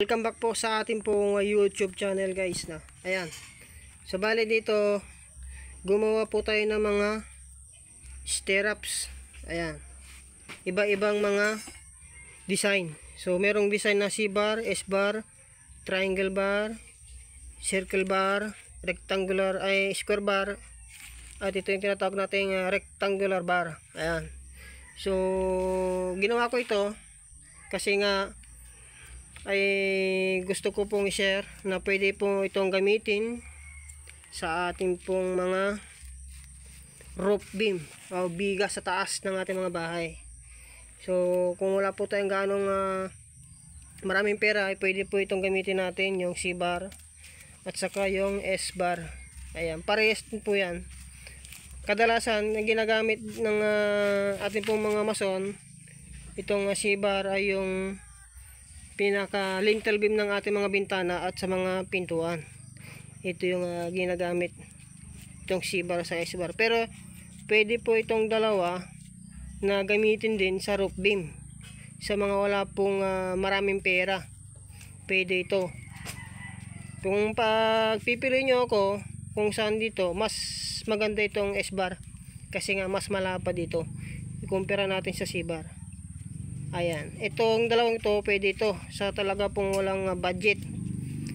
Welcome back po sa ating pong YouTube channel guys na. Ayan. So bali dito gumawa po tayo ng mga stirrups. Ayan. Iba-ibang mga design. So merong design na C-bar, S-bar, triangle bar, circle bar, rectangular ay square bar. At ito yung tinatawag nating rectangular bar. Ayan. So ginawa ko ito kasi nga ay gusto ko pong i-share na pwede po itong gamitin sa ating pong mga roof beam o biga sa taas ng ating mga bahay. So kung wala po tayong ganong maraming pera, ay pwede po itong gamitin natin, yung C-bar at saka yung S-bar. Ayan, parehas po yan. Kadalasan ang ginagamit ng ating pong mga mason, itong C-bar ay yung pinaka lintel beam ng ating mga bintana at sa mga pintuan. Ito yung ginagamit, itong C-bar sa S-bar. Pero pwede po itong dalawa na gamitin din sa roof beam. Sa mga wala pong maraming pera, pwede ito. Kung pagpipili nyo ako kung saan dito, mas maganda itong S-bar kasi nga mas malapad dito ikumpara natin sa C-bar. Ayan, itong dalawang ito pwede ito sa talaga pong walang budget.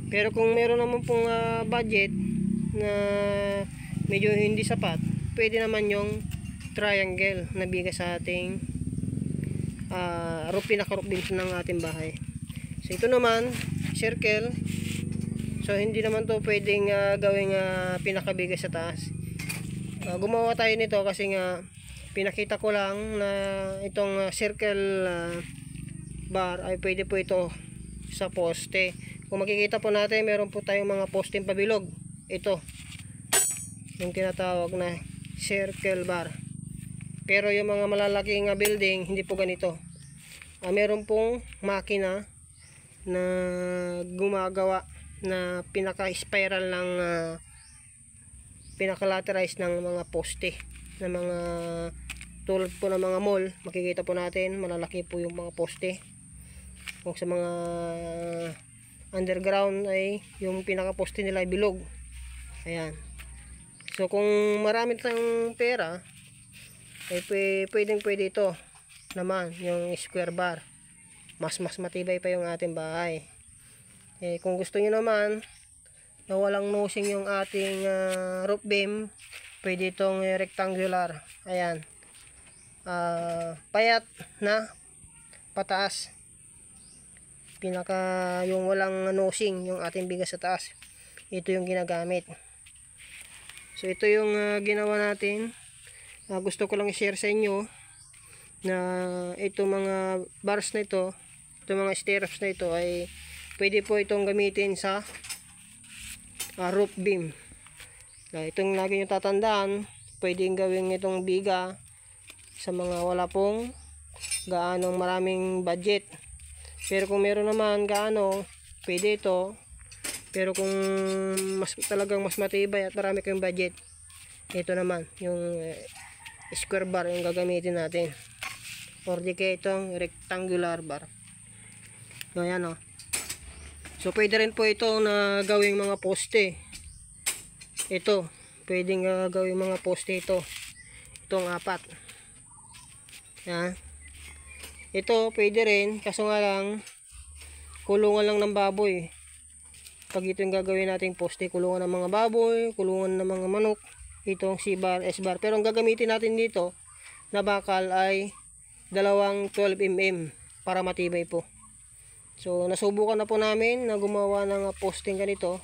Pero kung meron naman pong budget na medyo hindi sapat, pwede naman yung triangle na biga sa ating pinaka-roof beam ng ating bahay. So ito naman circle. So hindi naman to pwedeng gawing pinakabiga sa taas. Gumawa tayo nito kasi nga pinakita ko lang na itong circle bar ay pwede po ito sa poste. Kung makikita po natin, meron po tayong mga poste pabilog. Ito yung tinatawag na circle bar. Pero yung mga malalaking building, hindi po ganito. Meron pong makina na gumagawa na pinaka-spiral ng pinaka-laterize ng mga poste, na mga tulad po ng mga mall. Makikita po natin malalaki po yung mga poste. Kung sa mga underground ay yung pinaka poste nila ay bilog. Ayan. So kung marami tayong pera ay pwede ito naman yung square bar. Mas matibay pa yung ating bahay. Kung gusto niyo naman na walang nosing yung ating roof beam, pwede itong rectangular. Ayan. Payat na pataas. Pinaka yung walang nosing yung ating bigas sa taas. Ito yung ginagamit. So ito yung ginawa natin. Gusto ko lang i-share sa inyo na ito mga bars na ito, mga stirrups na ito ay pwede po itong gamitin sa roof beam. Itong lagi nyo tatandaan, pwedeng gawin itong biga sa mga wala pong gaanong maraming budget. Pero kung meron naman gaano, pwede ito. Pero kung talagang mas matibay at marami kayong budget, ito naman yung square bar yung gagamitin natin. Or di kaya itong rectangular bar. So ayan o. So pwede rin po ito na gawing mga poste. Ito, pwedeng gawing mga poste ito. Itong apat. Yan. Ito, pwede rin. Kaso nga lang, kulungan lang ng baboy. Pag ito yung gagawin nating poste, kulungan ng mga baboy, kulungan ng mga manok. Itong C-bar, S-bar. Pero ang gagamitin natin dito, na bakal ay dalawang 12mm para matibay po. So, nasubukan na po namin na gumawa ng posting ganito.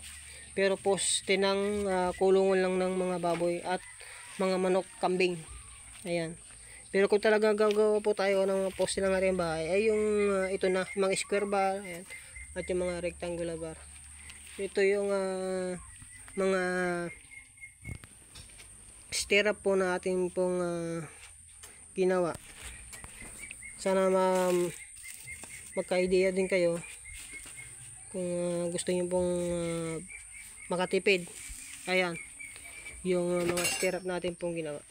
Pero poste ng kulungan lang ng mga baboy at mga manok, kambing. Ayan. Pero kung talaga gagawa po tayo ng poste ng ating bahay, ay yung ito na, mga square bar, ayan, at yung mga rectangular bar. Ito yung mga stirrup po na ating pong ginawa. Sana magka-idea din kayo kung gusto niyo pong makatipid. Ayan yung mga stirrup natin pong ginawa.